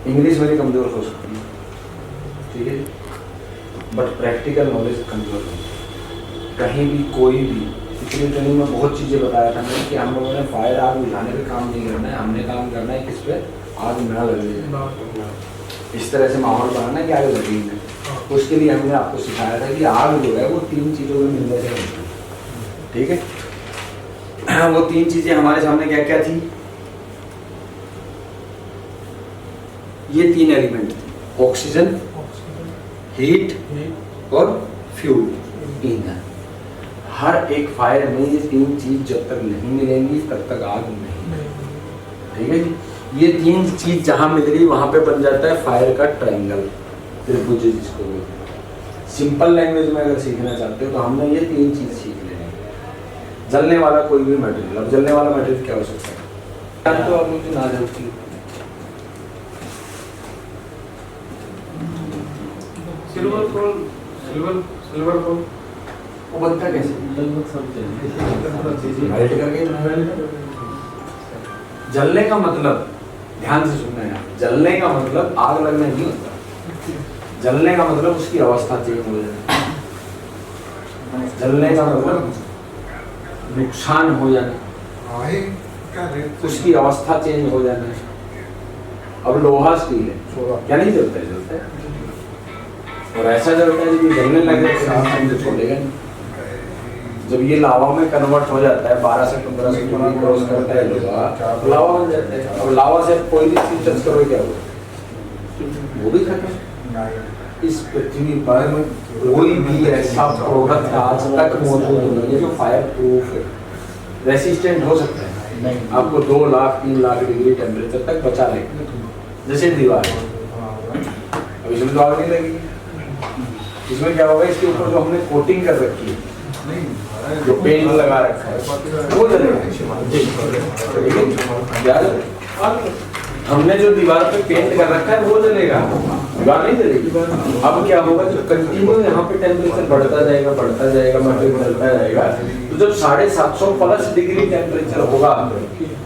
English मेरी कमज़ोर हो सकती है, ठीक है, बट प्रैक्टिकल नॉलेज कमज़ोर नहीं। कहीं भी कोई भी पिछली ट्रेनिंग में बहुत चीज़ें बताया था मैंने कि हम लोगों ने फायर आग बुझाने पे काम नहीं करना है, हमने काम करना है किस पे, आग ना लगे, इस तरह से माहौल बनाना है कि आग लगी नहीं। उसके लिए हमने आपको सिखाया था कि आग जो है वो 3 चीज़ों में मिलने से बनती है, ठीक है। वो 3 चीज़ें हमारे सामने क्या क्या थी, ये 3 एलिमेंट थे, ऑक्सीजन, हीट और फ्यूल, ईंधन। हर एक फायर में ये 3 चीज जब तक नहीं मिलेंगी तब तक आग नहीं, ठीक है जी। ये 3 चीज जहां मिल गई वहां पे बन जाता है फायर का ट्रायंगल, त्रिभुज जिसको बोलते हैं। सिंपल लैंग्वेज में अगर सीखना चाहते हो तो हमने ये 3 चीज सीख लेनी है। जलने वाला कोई भी मटेरियल, अब जलने वाला मटेरियल क्या हो सकता है, तो अब मुझे ना जलती सिल्वर कोल, सिल्वर कोल वो बनता कैसे, लगभग सब चीजें मेल्ट करके। जलने का मतलब, ध्यान से सुनना है, जलने का मतलब आग लगना नहीं होता। जलने का मतलब उसकी अवस्था चेंज हो जाना, जलने का मतलब नुकसान हो जाना, उसकी अवस्था चेंज हो जाना है। अब लोहा स्टील है, क्या नहीं जलता है, जलता है, और ऐसा जलता है जब जलने लगे तो छोड़ेगा नहीं। जब ये लावा में कन्वर्ट हो जाता है 12 से 15 से डिग्री क्रॉस करता है लोहा, तो लावा बन जाता है। अब लावा से कोई भी चीज टच करो क्या होगा, वो भी खत्म। इस पृथ्वी पर कोई भी ऐसा प्रोडक्ट आज तक मौजूद नहीं है जो फायर प्रूफ है, रेसिस्टेंट हो सकता है, आपको 2 लाख 3 लाख डिग्री टेम्परेचर तक बचा लेगा, जैसे दीवार। अब इसमें तो आग नहीं लगेगी, इसमें क्या होगा, इसके ऊपर जो हमने कोटिंग कर रखी है, जो पेंट लगा रखा है वो जलेगा। हमने जो दीवार पे पेंट कर रखा है वो जलेगा, दीवार नहीं जलेगी। अब क्या होगा, जो कंटिन्यू यहाँ पे टेम्परेचर बढ़ता जाएगा मटेरियल बढ़ता जाएगा, तो जब 750 प्लस डिग्री टेम्परेचर होगा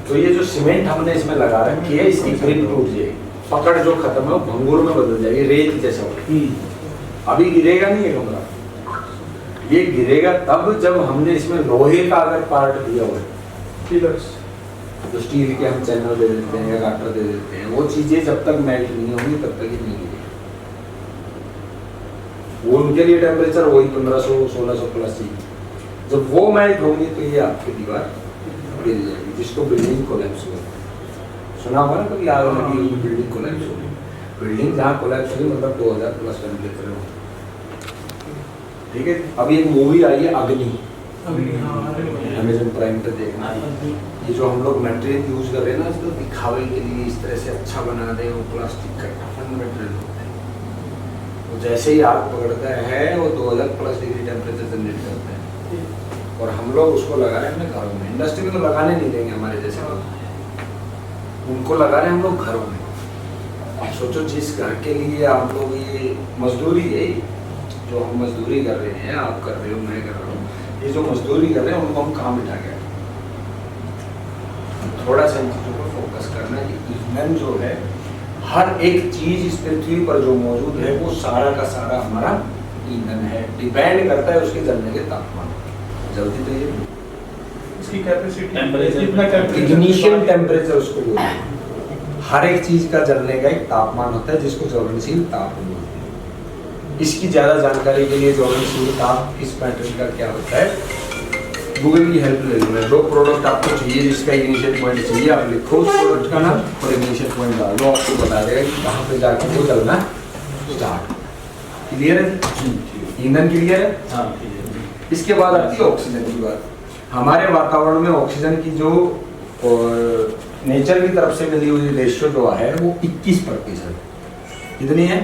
तो ये जो सीमेंट हमने इसमें लगा रखी है इसकी ग्रिप टूट जाएगी, पकड़ जो खत्म है वो भंगुर में बदल जाएगी, रेत जैसा होगा। अभी गिरेगा नहीं है कमरा, ये गिरेगा तब जब हमने इसमें लोहे का अगर पार्ट दिया हुआ है, तो स्टील के हम चैनल दे देते हैं या गाटर दे देते हैं, वो चीजें जब तक मेल्ट नहीं होंगी तब तक ही नहीं गिरेगी। वो उनके लिए टेम्परेचर वही 1500-1600 प्लस ही, जब वो मेल्ट होंगी तो ये आपकी दीवार गिर जाएगी, जिसको बिल्डिंग कोलैप्स होगा। सुना होगा ना कभी आग लगी होगी, बिल्डिंग कोलैप्स होगी। बिल्डिंग जहाँ कोलैप्स होगी मतलब 2000 प्लस टेम्परेचर हो, ठीक है। अभी एक मूवी आई है अग्नि, अमेज़न प्राइम पे देखना। ये जो हम लोग मटेरियल यूज कर रहे हैं ना इसको दिखावे के लिए, इस तरह से अच्छा बना दे, वो प्लास्टिक का टफन मटेरियल होता है, वो जैसे ही आग पकड़ता है वो 2000 प्लस डिग्री टेम्परेचर जनरेट करता है, और हम लोग उसको लगा रहे हैं अपने घरों में। इंडस्ट्री में तो लगाने नहीं देंगे हमारे जैसे लोग, उनको लगा रहे हैं हम लोग घरों में। अब सोचो जिस घर के लिए आप लोग, ये मजदूरी है जो हम मजदूरी कर रहे हैं, आप कर रहे हो, मैं कर रहा हूँ, ये जो मजदूरी कर रहे हैं उनको हम काम बिठा गया। थोड़ा सा इन चीज़ों पर फोकस करना है कि ईंधन जो है, हर एक चीज इस पृथ्वी पर जो मौजूद है वो सारा का सारा हमारा ईंधन है, डिपेंड करता है उसके जलने के तापमान। जल्दी तो ये इसकी कैपेसिटी टेम्परेचर, इग्निशन टेम्परेचर उसको बोलते हैं। हर एक चीज का जलने का एक तापमान होता है जिसको ज्वलनशील ताप बोलते हैं। इसकी ज्यादा जानकारी के लिए ज्वलनशील ताप इस पैटर्न का क्या होता है, गूगल की हेल्प ले लूँगा। जो प्रोडक्ट आपको चाहिए, जिसका इग्निशन पॉइंट चाहिए, आप लिखो उस प्रोडक्ट का नाम और इग्निशन पॉइंट डाल दो, आपको बता देगा कि कहाँ पे जाकर वो जलना स्टार्ट। क्लियर है? ईंधन क्लियर है? हाँ। इसके बाद आती है ऑक्सीजन की बात। हमारे वातावरण में ऑक्सीजन की जो नेचर की तरफ से मिली हुई रेशियो जो है वो 21%। कितनी है?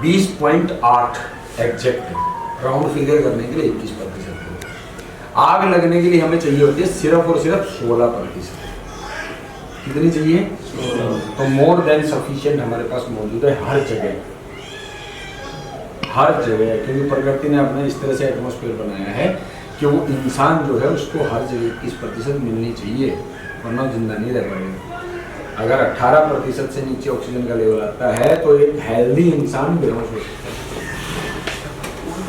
20.8 एग्जैक्ट, राउंड फिगर करने के लिए 21%। आग लगने के लिए हमें चाहिए होती है सिर्फ और सिर्फ 16%। कितनी चाहिए? तो मोर देन सफिशिएंट हमारे पास मौजूद है हर जगह, हर जगह। क्योंकि प्रकृति ने अपने इस तरह से एटमॉस्फेयर बनाया है कि वो इंसान जो है उसको हर जगह 21% मिलनी चाहिए, वरना जिंदा नहीं रह पाएगा। अगर 18% से नीचे ऑक्सीजन का लेवल आता है तो एक हेल्दी इंसान बेहोश हो सकता है,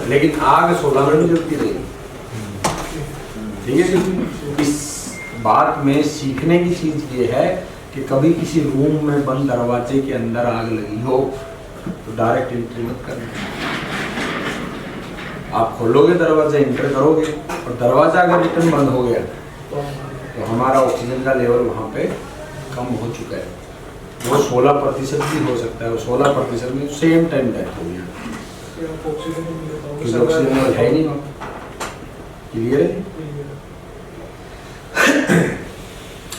लेकिन आग 16 मिनट जलती रहेगी। ठीक है जी। इस बात में सीखने की चीज ये है कि कभी किसी रूम में बंद दरवाजे के अंदर आग लगी हो तो डायरेक्ट एंट्री मत करना। आप खोलोगे दरवाजा, एंटर करोगे, और दरवाजा अगर रिटर्न बंद हो गया तो हमारा ऑक्सीजन का लेवल वहाँ पे कम हो चुका है। वो 16% भी हो सकता है, वो 16% में सेम टाइम डेथ हो गया, क्योंकि ऑक्सीजन लेवल है ही नहीं वहाँ। क्लियर है?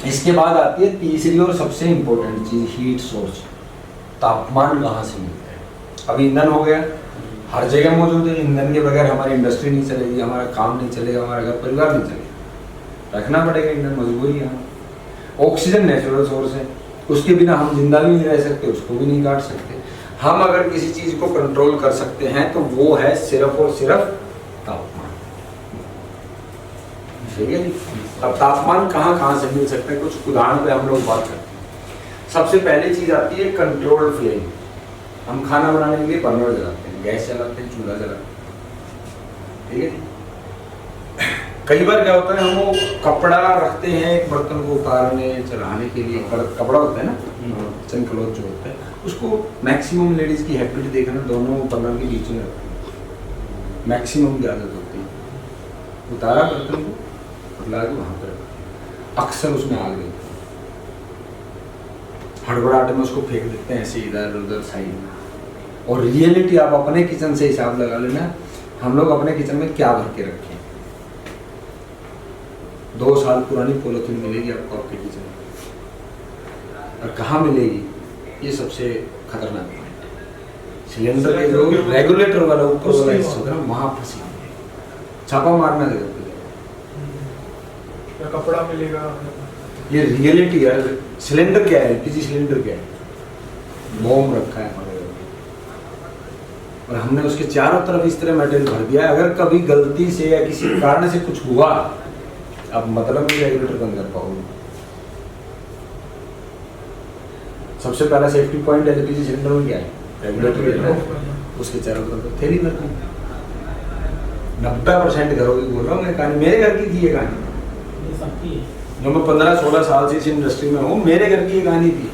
इसके बाद आती है तीसरी और सबसे इम्पोर्टेंट चीज, हीट सोर्स। तापमान कहाँ से मिलता है? अभी ईंधन हो गया, हर जगह मौजूद है। ईंधन के बगैर हमारी इंडस्ट्री नहीं चलेगी, हमारा काम नहीं चलेगा, हमारा घर परिवार नहीं चलेगा। रखना पड़ेगा ईंधन, मजबूरी है। ऑक्सीजन नेचुरल सोर्स है, उसके बिना हम जिंदा भी नहीं रह सकते, उसको भी नहीं काट सकते। हम अगर किसी चीज को कंट्रोल कर सकते हैं तो वो है सिर्फ और सिर्फ तापमान। ठीक है जी। अब तापमान कहाँ से मिल सकता है, कुछ उदाहरण पे हम लोग बात करते हैं। सबसे पहली चीज आती है कंट्रोल्ड फ्लेम। हम खाना बनाने के लिए बर्नर जलाते हैं, गैस जलाते हैं, चूल्हा जलाते हैं। ठीक है। कई बार क्या होता है, हम वो कपड़ा रखते हैं एक बर्तन को उतारने चढ़ाने के लिए, कपड़ा होता है ना, किचन क्लॉथ जो होता है, उसको मैक्सिमम लेडीज की हैबिट देखना, दोनों बर्नर के बीच में रखते हैं। मैक्सिमम की आदत होती है। उतारा बर्तन को, ला के वहां पर अक्सर उसमें आग नहीं, हड़बड़ाहट में उसको फेंक देते हैं ऐसे इधर उधर साइड में। और रियलिटी आप अपने किचन से हिसाब लगा लेना, हम लोग अपने किचन में क्या भर के रखें। 2 साल पुरानी पॉलिथीन मिलेगी आपको आपके किचन में, और कहाँ मिलेगी, ये सबसे खतरनाक है। सिलेंडर के जो रेगुलेटर वाला ऊपर वाला हिस्सा होता है ना, वहाँ फंसी छापा मारना जगह या कपड़ा मिलेगा। ये रियलिटी है। सिलेंडर क्या है, एलपीजी सिलेंडर क्या है, बॉम्ब रखा है हमारे घर में, और हमने उसके चारों तरफ इस तरह मेटेरियल भर दिया है। अगर कभी गलती से या किसी कारण से कुछ हुआ, अब मतलब नहीं रेगुलेटर बंद कर पाओगे। सबसे पहला सेफ्टी पॉइंट एलपीजी सिलेंडर में क्या है, रेगुलेटर है ना, उसके चारों तरफ थैली भर दी। 90% घरों की बोल रहा हूँ मैं कहानी, मेरे घर की थी ये कहानी। जो मैं 15-16 साल से इस इंडस्ट्री में हूँ, मेरे घर की ये कहानी थी।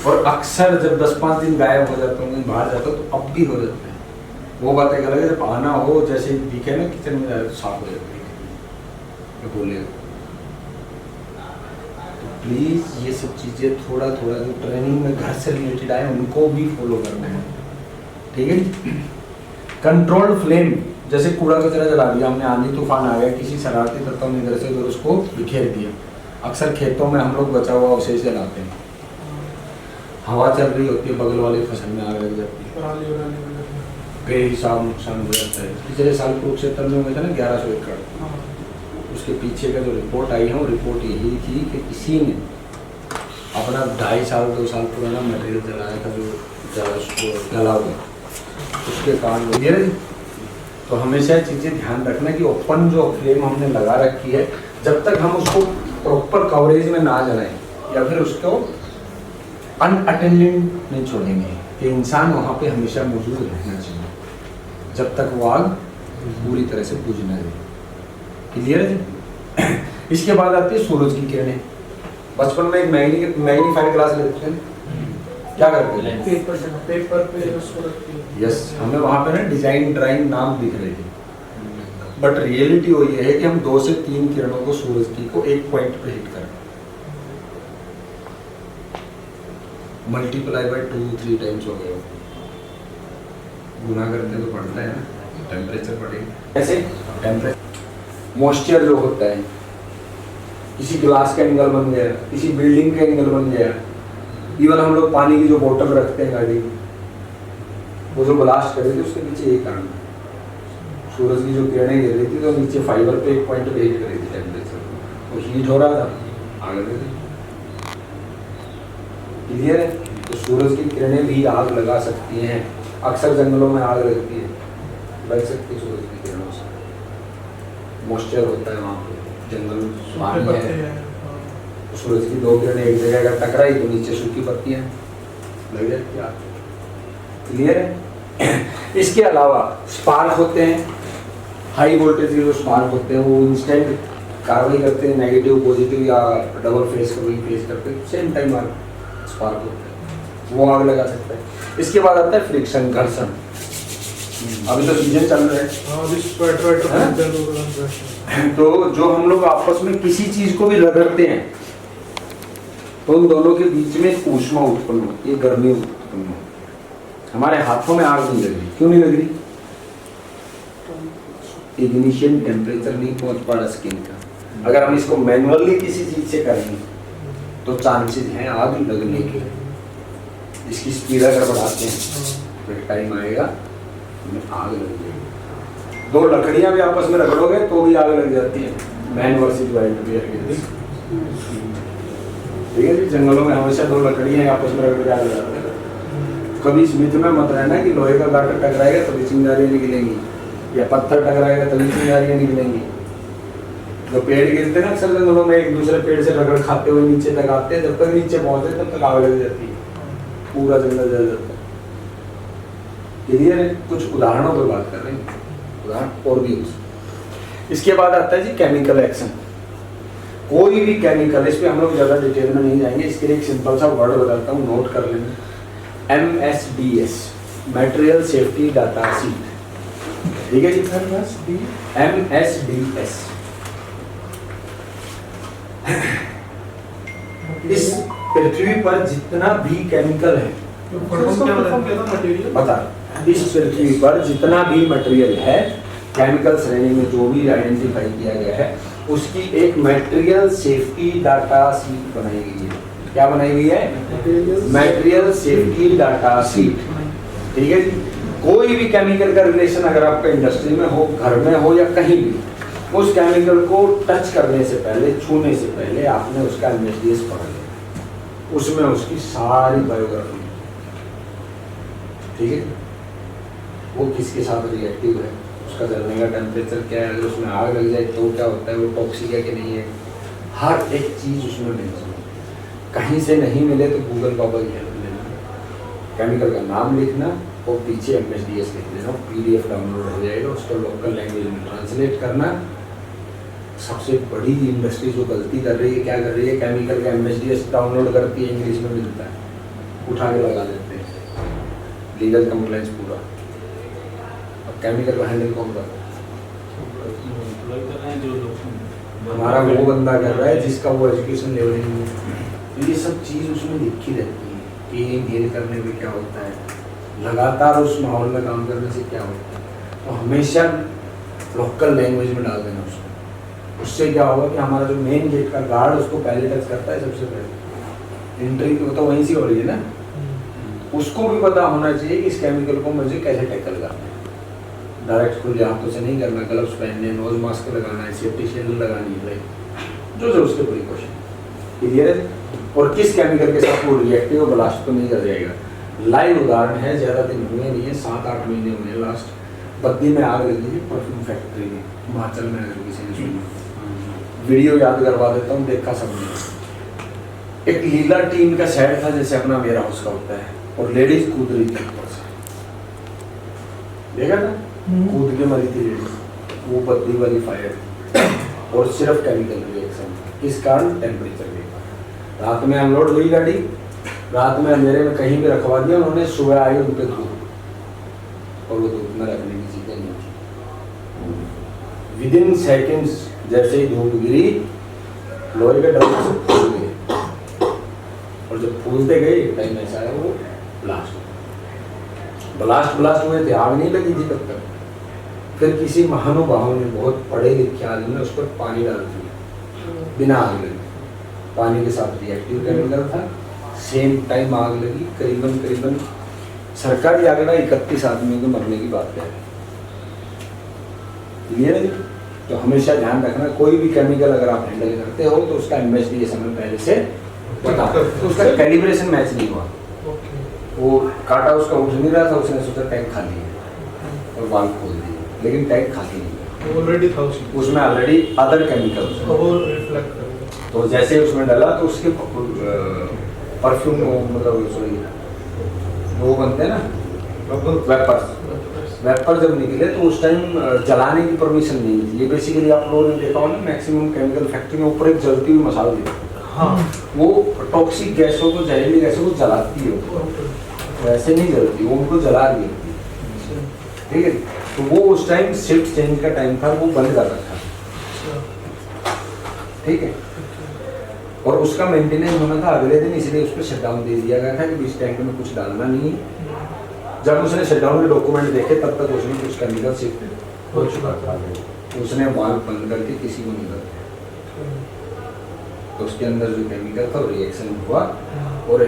और अक्सर जब 10-5 दिन गायब हो जाता हूँ, बाहर जाता हूँ, तो अब भी हो जाता है। वो बात एक अलग है, जब आना हो, जैसे दिखे ना किचन में जाए तो साफ हो जाती है, बोले। तो प्लीज ये सब चीजें थोड़ा थोड़ा जो ट्रेनिंग में घर से रिलेटेड आए उनको भी फॉलो करना है। ठीक है। कंट्रोल्ड फ्लेम, जैसे कूड़ा कचरा जला दिया हमने, आंधी तूफान आ गया, किसी शरारती तत्व ने इधर से उधर उसको बिखेर दिया। अक्सर खेतों में हम लोग बचा हुआ अवशेष जलाते हैं, हवा चल रही होती है, बगल वाली फसल में आग लग जाती है, बेहिसाब नुकसान हो जाता है। पिछले साल कुरुक्षेत्र में हुआ था ना 1100 एकड़, उसके पीछे का जो रिपोर्ट आई है, वो रिपोर्ट यही थी कि किसी ने अपना 2.5-2 साल पुराना मटेरियल जलाया था, जो जला हुआ, उसके कारण। तो हमेशा चीज़ें ध्यान रखना कि ओपन जो फ्लेम हमने लगा रखी है, जब तक हम उसको प्रॉपर कवरेज में ना जलाएं या फिर उसको अनअटेंडेड नहीं छोड़ेंगे, कि इंसान वहाँ पे हमेशा मौजूद रहना चाहिए जब तक वो आग पूरी तरह से बुझ ना जाए। क्लियर है? इसके बाद आती है सूरज की किरणें। बचपन में एक मैग्नीफाइड ग्लास लेते हैं, क्या करते हैं, पेपर पे सूरज। यस, हमें वहाँ पे ना डिजाइन ड्राइंग नाम दिख रहे थे, बट रियलिटी वो ये है कि हम 2 से 3 किरणों को सूरज की को एक पॉइंट पे हिट करें, मल्टीप्लाई बाय 2-3 टाइम्स हो गया, गुना करते तो बढ़ता है ना, टेम्परेचर बढ़ेगा। ऐसे टेम्परेचर मॉइस्चर जो होता है, किसी ग्लास का एंगल बन गया, किसी बिल्डिंग का एंगल बन गया, इवन हम लोग पानी की जो बोतल रखते हैं गाड़ी में, वो जो ब्लास्ट कर रही थी उसके पीछे यही कारण है। सूरज की जो किरणें गिर रही थी तो नीचे फाइबर पे एक पॉइंट पे हीट कर रही थी, टेम्परेचर वो हीट हो रहा था, आग लग रही। क्लियर है? तो सूरज की किरणें भी आग लगा सकती हैं। अक्सर जंगलों में आग लगती है, लग सकती है सूरज की किरणों से। मॉइस्चर होता है वहाँ पे, जंगल पानी है, सूरज की 2 किरणें एक जगह अगर टकराई तो नीचे सूखी पत्तियां लग जाती है। क्लियर है? इसके अलावा स्पार्क होते हैं, हाई वोल्टेज के जो स्पार्क होते हैं वो इंस्टेंट कार्रवाई करते हैं, नेगेटिव पॉजिटिव या डबल फेस का फेस करते हैं, सेम टाइम स्पार्क होते हैं, वो आग लगा सकता है। इसके बाद आता है फ्रिक्शन, घर्षण। अभी तो सीजन चल रहा है, हाँ अभी स्वेटर वेटर हाँ? पहनते हैं लोग। तो जो हम लोग आपस में किसी चीज को भी रगड़ते हैं तो उन दोनों के बीच में ऊष्मा उत्पन्न होती है, गर्मी उत्पन्न होती है। हमारे हाथों में आग नहीं लग रही, क्यों नहीं लग रही? इग्निशन टेम्परेचर नहीं पहुंच पा रहा स्किन का। अगर हम इसको मैनुअली किसी चीज से करेंगे तो चांसेस हैं आग लगने के। इसकी स्पीड अगर बढ़ाते हैं तो एक टाइम आएगा में आग लग जाएगी। 2 लकड़ियां भी आपस में रगड़ोगे तो भी आग लग जाती है, मैन वर्सेस वाइल्ड बियर के। ठीक है जी, जंगलों में हमेशा 2 लकड़ियां आपस में रगड़ के आग लगा देते हैं। कभी इस मिथ में मत रहना कि लोहे का गाटर टकराएगा तभी चिंगारियां निकलेंगी या पत्थर टकराएगा तभी चिंगारियां निकलेंगी। जो पेड़ गिरते हैं ना अक्सर जंगलों में, एक दूसरे पेड़ से रगड़ खाते हुए नीचे तक आते हैं, जब तक नीचे पहुंचते तब तक आग लग जाती है, पूरा जंगल जल जाता है। क्लियर है? कुछ उदाहरणों पर बात कर रहे हैं, उदाहरण और भी यूज। इसके बाद आता है जी केमिकल एक्शन। कोई भी केमिकल, इस पे हम लोग ज्यादा डिटेल में नहीं जाएंगे, इसके लिए एक सिंपल सा वर्ड बताता हूँ, नोट कर लेंगे। MSDS, material safety data sheet. ठीक है जी, MSDS। इस पृथ्वी पर जितना भी केमिकल है, बता, इस पृथ्वी पर जितना भी मटेरियल है, केमिकल श्रेणी में जो भी आइडेंटिफाई किया गया है, उसकी एक मटेरियल सेफ्टी डाटा शीट बनाई गई है। क्या बनाई गई है? Material safety data sheet. ठीक है जी। कोई भी केमिकल का रिलेशन अगर आपका इंडस्ट्री में हो, घर में हो या कहीं भी, उस केमिकल को टच करने से पहले, छूने से पहले आपने उसका MSDS पढ़ लिया, उसमें उसकी सारी बायोग्राफी। ठीक है? वो किसके साथ रिएक्टिव है, उसका जलने का टेम्परेचर क्या है, अगर उसमें आग लग जाए तो क्या होता है, वो टॉक्सिक है कि नहीं है, हर एक चीज उसमें मेंशन है। कहीं से नहीं मिले तो गूगल बाबा की हेल्प लेना, केमिकल का नाम लिखना और पीछे MSDS लिख देना, PDF डाउनलोड हो जाएगा, उसको लोकल लैंग्वेज में ट्रांसलेट करना। सबसे बड़ी इंडस्ट्री जो गलती कर रही है, क्या कर रही है, केमिकल का MSDS डाउनलोड करती है, इंग्लिश में मिलता है, उठा के लगा देते हैं, लीगल कंप्लेंस पूरा। अब केमिकल को हैंडल कौन कर रहा है? हमारा वो बंदा कर रहा है जिसका वो एजुकेशन लेवल ही नहीं है। तो ये सब चीज़ उसमें लिखी रहती है कि डील करने में क्या होता है, लगातार उस माहौल में काम करने से क्या होता है। तो हमेशा लोकल लैंग्वेज में डाल देना उसको। उससे क्या होगा कि हमारा जो मेन गेट का गार्ड उसको पहले टच करता है, सबसे पहले एंट्री तो वहीं से हो रही है ना, उसको भी पता होना चाहिए कि इस केमिकल को मुझे कैसे टैकल करना है। डायरेक्ट खुले हाथों से नहीं करना, ग्लव्स पहनने, नोज मास्क लगाना है, सेफ्टी शील्ड लगानी है, जो जो उसके प्रिकॉशन। क्लियर है? और किस केमिकल के साथ वो रिएक्टिव और ब्लास्ट तो नहीं कर जाएगा। लाइव उदाहरण है, ज़्यादा दिन हुए नहीं है, 7-8 महीने हुए लास्ट। बद्दी में आग लगी थी, परफ्यूम फैक्ट्री में, हिमाचल में, अगर किसी ने सुनी वीडियो याद करवा देता हूँ, देखा सबने। एक लीला टीम का सेट था जैसे अपना मेरा हाउस का होता है, और लेडीज कूद रही थी ऊपर से, देखा था, कूद के मरी थी लेडीज, वो बद्दी वाली फायर थी, और सिर्फ केमिकल रिएक्शन। किस कारण? टेम्परेचर के कारण। रात में अनलोड हुई गाड़ी, रात में अंधेरे में कहीं भी रखवा दिया उन्होंने, सुबह आई उन पे धूप, और वो धूप में रखने की चीजें नहीं थी। विदिन सेकेंड्स जैसे ही धूप गिरी, लोहे के डब्बे से फूल गए, और जब फूलते गए एक टाइम ऐसा है वो ब्लास्ट हुए थे, आग नहीं लगी थी तब तक। फिर किसी महानुभाव ने, बहुत पढ़े लिखे आदमी ने, उस पर पानी डाल दिया बिना आग लगी, पानी के साथ रिएक्टिव केमिकल था, सेम टाइम आग लगी। करीबन सरकारी आंकड़ा 31 आदमियों के मरने की बात है। क्लियर है? तो हमेशा ध्यान रखना, कोई भी केमिकल अगर आप हैंडल करते हो तो उसका MSDS हमें पहले से बता, तो उसका कैलिब्रेशन मैच नहीं हुआ, वो काटा उसका उठ नहीं रहा था, उसने सोचा टैंक खाली है और वाल्व खोल दिया, लेकिन टैंक खाली नहीं है, ऑलरेडी था उसमें ऑलरेडी अदर केमिकल। तो जैसे उसमें डाला तो उसके परफ्यूम मतलब सॉरी वो बनते हैं ना वेपर जब निकले तो उस टाइम जलाने की परमिशन नहीं थी। ये बेसिकली आप लोगों ने देखा होगा मैक्सिमम केमिकल फैक्ट्री में ऊपर एक जलती हुई मसाला देती है, हाँ वो टॉक्सिक गैसों को जहरीली गैसों को जलाती है, वैसे नहीं जलती, वो उनको जला रही है। ठीक है, तो वो उस टाइम शिफ्ट चेंज का टाइम था, वो बंद कर रखा। ठीक है, और उसका मेंटेनेंस होना था अगले दिन, इसलिए उस पर शटडाउन दे दिया गया था कि इस टैंक में कुछ डालना नहीं है। जब उसने शटडाउन के डॉक्यूमेंट देखे तब तक उसमें कुछ केमिकल शिफ्ट हो चुका था, उसने वाल्व बंद करके किसी को नहीं बताया, तो उसके अंदर जो केमिकल था वो रिएक्शन हुआ और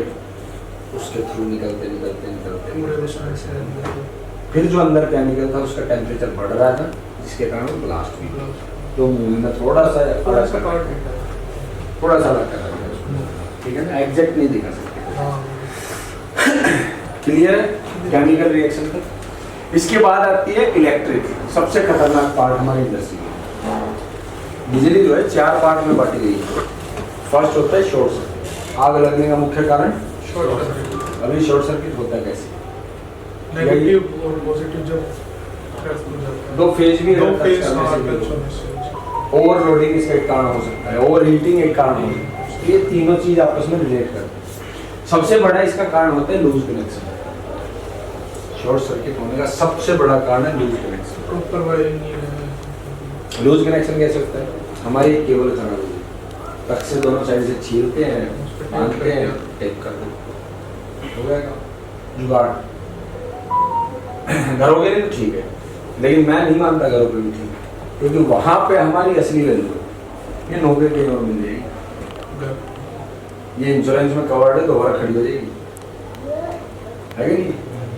उसके थ्रू निकलते फिर जो अंदर केमिकल था उसका टेम्परेचर बढ़ रहा था, जिसके कारण वो ब्लास्ट हुई। तो मूवी में थोड़ा सा अलग कर रहा है, ठीक है ना, एग्जैक्ट नहीं दिखा सकते। क्लियर है केमिकल रिएक्शन का। इसके बाद आती है इलेक्ट्रिक, सबसे खतरनाक पार्ट हमारी इंडस्ट्री में। बिजली जो है 4 पार्ट में बांटी गई है। फर्स्ट होता है शॉर्ट सर्किट, आग लगने का मुख्य कारण शॉर्ट सर्किट। अभी शॉर्ट सर्किट होता है कैसे, नेगेटिव और पॉजिटिव जब दो फेज भी ओवरलोडिंग इसका एक कारण हो सकता है, ओवर हीटिंग एक कारण हो सकता है। ये तीनों चीज आपस में रिलेट करते हैं। सबसे बड़ा इसका कारण होता है लूज कनेक्शन। शॉर्ट सर्किट होने का सबसे बड़ा कारण है लूज कनेक्शन। प्रॉपर वायरिंग नहीं है। लूज कनेक्शन कैसे होता है, हमारी केबल खराब हो गई, तक से दोनों साइड से छीलते हैं, बांधते हैं, टेप कर देते, हो जाएगा जुगाड़। घरों के लिए तो ठीक है, लेकिन मैं नहीं मानता घरों पे भी ठीक, क्योंकि वहां पे हमारी असली वैल्यू है। ये नौकरी कहीं और मिल जाएगी, ये इंश्योरेंस में कवर्ड है, दोबारा खड़ी हो जाएगी, है कि नहीं।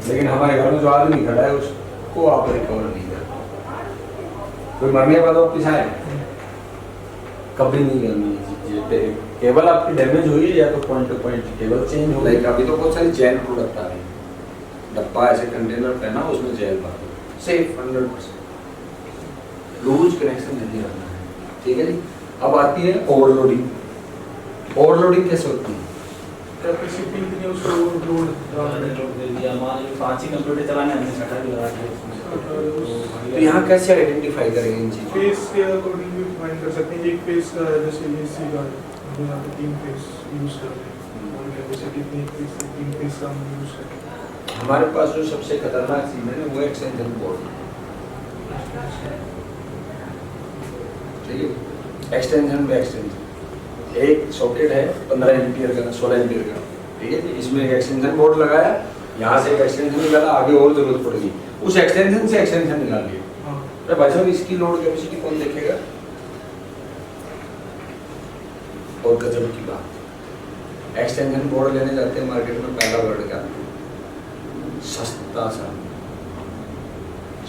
लेकिन हमारे घर में जो आदमी खड़ा है उसको आप रिकवर नहीं कर, कोई मरने के बाद वापस आए कभी नहीं करनी। केबल आपकी डैमेज हुई है या तो point two point cable change हो गई। अभी तो बहुत सारी जेल प्रोडक्ट आ रहे हैं, डब्बा ऐसे कंटेनर पहना उसमें जेल भर दो, सेफ 100%। लूज कनेक्शन नहीं रखना है, ठीक है जी। अब आती है ओवरलोडिंग। ओवरलोडिंग कैसे होती है, कैपेसिटी इतनी उसको ओवरलोड दे दिया, मान लीजिए 5 ही कंप्यूटर चलाने हमने शटर भी लगा दिया उसमें। तो यहाँ कैसे आइडेंटिफाई करेंगे इन चीज़ों फेस के अकॉर्डिंग भी फाइंड कर सकते हैं। एक फेस का जैसे एसी का हम यहाँ पे 3 फेस यूज कर रहे हैं और कैपेसिटी इतनी 3 फेस का हम यूज कर रहे हैं। हमारे पास जो सबसे खतरनाक चीज है ना वो एक्सटेंशन बोर्ड, ठीक है। एक्सटेंशन पे एक्सटेंशन, एक सॉकेट है 15 एम्पियर का 16 एम्पियर का, ठीक है जी। इसमें एक एक्सटेंशन बोर्ड लगाया, यहाँ से एक एक्सटेंशन निकाला, आगे और जरूरत पड़ेगी उस एक्सटेंशन से एक्सटेंशन निकाल लिया। अरे भाई साहब इसकी लोड कैपेसिटी कौन देखेगा। और गजब की बात, एक्सटेंशन बोर्ड लेने जाते हैं मार्केट में, पहला वर्ड का सस्ता सा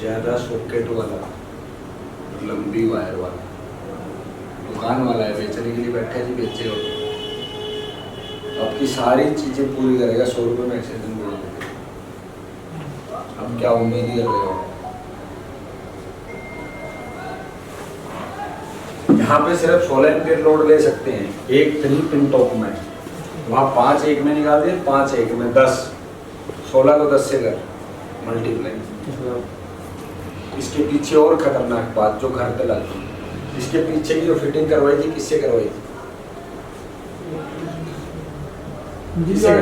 ज्यादा सॉकेट वाला लंबी वायर वाला, दुकान वाला है बेचने के लिए बैठे जी, बेचे हो आपकी सारी चीजें पूरी करेगा 100 रुपये में एक्सटेंशन बोर्ड देते। अब क्या उम्मीद ही कर रहे हो, यहाँ पे सिर्फ 16 एम्पियर लोड ले सकते हैं, एक 3 पिन टॉप में, वहाँ 5 एक में निकाल दिए, 5 एक में 10, 16 को 10 से कर मल्टीप्लाई। इसके पीछे और खतरनाक बात जो घर पे लगती है, इसके पीछे की जो फिटिंग करवाई थी किससे करवाई थी, किससे